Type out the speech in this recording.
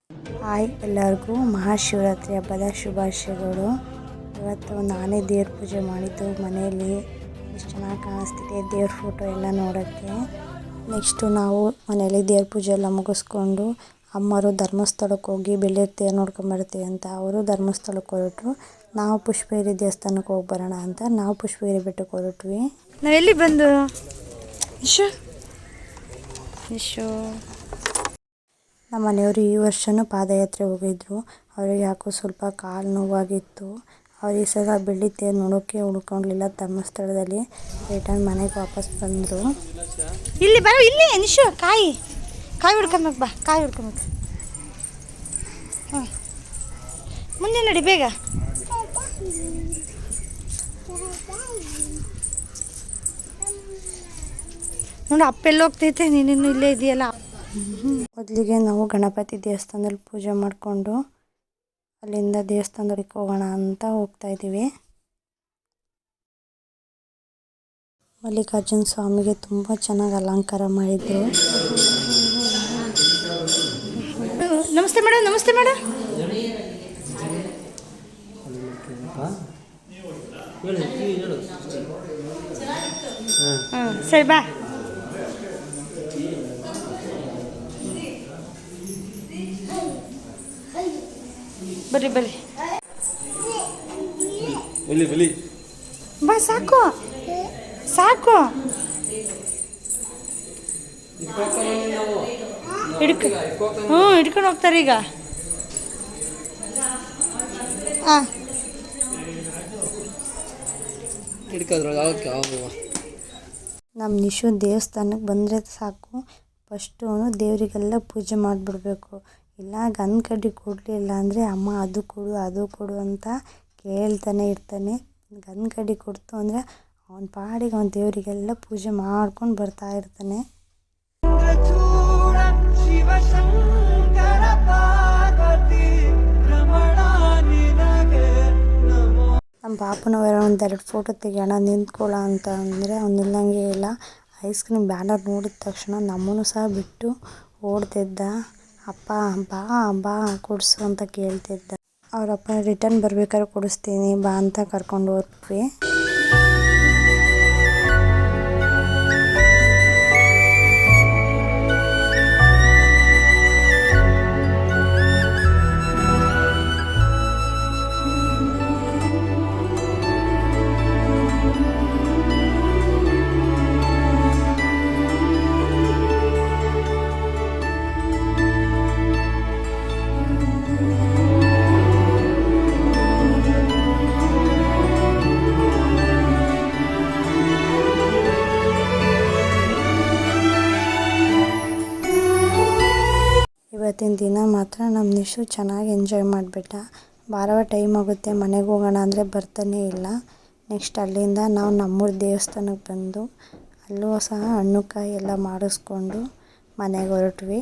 Hi, ಎಲ್ಲರಿಗೂ ಮಹಾಶಿವರಾತ್ರಿ ಹಬ್ಬದ ಶುಭಾಶಯಗಳು. ಇವತ್ತು ನಾನೇ ದೇವ್ರ ಪೂಜೆ ಮಾಡಿದ್ದು ಮನೆಯಲ್ಲಿ. ಎಷ್ಟು ಚೆನ್ನಾಗಿ ಕಾಣಿಸ್ತಿದೆ ದೇವ್ರ ಫೋಟೋ ಎಲ್ಲ ನೋಡೋಕ್ಕೆ. ನೆಕ್ಸ್ಟು ನಾವು ಮನೆಯಲ್ಲಿ ದೇವ್ರ ಪೂಜೆ ಎಲ್ಲ ಮುಗಿಸ್ಕೊಂಡು ಅಮ್ಮರು ಧರ್ಮಸ್ಥಳಕ್ಕೆ ಹೋಗಿ ಬೆಳ್ಳಿರ ತೇರು ನೋಡ್ಕೊಂಬರ್ತೀವಿ ಅಂತ ಅವರು ಧರ್ಮಸ್ಥಳಕ್ಕೆ ಹೊರಟರು. ನಾವು ಪುಷ್ಪಗಿರಿ ದೇವಸ್ಥಾನಕ್ಕೆ ಹೋಗಿ ಬರೋಣ ಅಂತ ನಾವು ಪುಷ್ಪಗಿರಿ ಬೆಟ್ಟಕ್ಕೆ ಹೊರಟ್ವಿ. ನಾವೆಲ್ಲಿ ಬಂದು ನಮ್ಮ ಮನೆಯವರು ಈ ವರ್ಷವೂ ಪಾದಯಾತ್ರೆ ಹೋಗಿದ್ರು. ಅವ್ರಿಗೆ ಯಾಕೋ ಸ್ವಲ್ಪ ಕಾಲು ನೋವಾಗಿತ್ತು. ಅವ್ರು ಈ ಸಲ ಬೆಳ್ಳಿ ತೇರು ನೋಡೋಕ್ಕೆ ಉಳ್ಕೊಳ್ಳಿಲ್ಲ. ಧರ್ಮಸ್ಥಳದಲ್ಲಿ ರಿಟರ್ನ್ ಮನೆಗೆ ವಾಪಸ್ ಬಂದರು. ಇಲ್ಲಿ ಬರೋ, ಇಲ್ಲಿ ನಿಶು ಕಾಯಿ ಹುಡ್ಕೊಂಬೇಕು, ಬಾ ಕಾಯಿ ಹುಡ್ಕೊಂಬೇಕು. ಹಾಂ, ಮುಂದೆ ನಡಿ ಬೇಗ. ನೋಡಿ ಅಪ್ಪೆಲ್ಲ ಹೋಗ್ತೈತೆ, ನೀನಿನ್ನು ಇಲ್ಲೇ ಇದೆಯಲ್ಲ. ಮೊದಲಿಗೆ ನಾವು ಗಣಪತಿ ದೇವಸ್ಥಾನದಲ್ಲಿ ಪೂಜೆ ಮಾಡಿಕೊಂಡು ಅಲ್ಲಿಂದ ದೇವಸ್ಥಾನದಕ್ಕೆ ಹೋಗೋಣ ಅಂತ ಹೋಗ್ತಾ ಇದ್ದೀವಿ. ಮಲ್ಲಿಕಾರ್ಜುನ ಸ್ವಾಮಿಗೆ ತುಂಬ ಚೆನ್ನಾಗಿ ಅಲಂಕಾರ ಮಾಡಿದ್ರು. ನಮಸ್ತೆ ಮೇಡಮ್, ನಮಸ್ತೆ ಮೇಡಮ್. ಹಾಂ ಸರಿ, ಬಾ. ಬರ್ರಿ ಬರ್ರಿ, ಬಾ. ಸಾಕು ಸಾಕು, ಹಿಡ್ಕೊಂಡು ಹೋಗ್ತಾರೆ ಈಗ. ಹಾಂ, ನಮ್ಮ ನಿಶು ದೇವಸ್ಥಾನಕ್ಕೆ ಬಂದರೆ ಸಾಕು, ಫಸ್ಟು ದೇವರಿಗೆಲ್ಲ ಪೂಜೆ ಮಾಡಿಬಿಡ್ಬೇಕು. ಇಲ್ಲ ಗಂಧ ಕಡ್ಡಿ ಕೊಡಲಿಲ್ಲ ಅಂದರೆ ಅಮ್ಮ ಅದು ಕೊಡು ಅಂತ ಕೇಳ್ತಾನೆ ಇರ್ತಾನೆ. ಗಂಧ ಕಡ್ಡಿ ಕೊಡ್ತು ಅಂದರೆ ಅವನ ಪಾಡಿಗೆ ಅವನ ದೇವರಿಗೆಲ್ಲ ಪೂಜೆ ಮಾಡ್ಕೊಂಡು ಬರ್ತಾ ಇರ್ತಾನೆ. ನಮ್ಮ ಪಾಪನವರ ಒಂದೆರಡು ಫೋಟೋ ತೆಗಿಯೋಣ ನಿಂತ್ಕೊಳ್ಳೋ ಅಂತ ಅಂದರೆ ಅವ್ನು ನಿಲ್ಲಂಗೆ ಇಲ್ಲ. ಐಸ್ ಕ್ರೀಮ್ ಬ್ಯಾನರ್ ನೋಡಿದ ತಕ್ಷಣ ನಮ್ಮನ್ನು ಸಹ ಬಿಟ್ಟು ಓಡ್ತಿದ್ದ. ಅಪ್ಪ ಬಾ ಬಾ ಕೊಡಿಸು ಅಂತ ಕೇಳ್ತಿದ್ದ. ಅವರಪ್ಪ ರಿಟರ್ನ್ ಬರ್ಬೇಕಾದ್ರೆ ಕೊಡಿಸ್ತೀನಿ ಬಾ ಅಂತ ಕರ್ಕೊಂಡು ಹೋದ್ವಿ. ಇವತ್ತಿನ ದಿನ ಮಾತ್ರ ನಮ್ಮ ನಿಶು ಚೆನ್ನಾಗಿ ಎಂಜಾಯ್ ಮಾಡಿಬಿಟ್ಟ. ಬಾರವ ಟೈಮ್ ಆಗುತ್ತೆ ಮನೆಗೆ ಹೋಗೋಣ ಅಂದರೆ ಬರ್ತಾನೇ ಇಲ್ಲ. ನೆಕ್ಸ್ಟ್ ಅಲ್ಲಿಂದ ನಾವು ನಮ್ಮೂರ ದೇವಸ್ಥಾನಕ್ಕೆ ಬಂದು ಅಲ್ಲೂ ಸಹ ಹಣ್ಣು ಕಾಯಿ ಎಲ್ಲ ಮಾಡಿಸ್ಕೊಂಡು ಮನೆಗೆ ಹೊರಟ್ವಿ.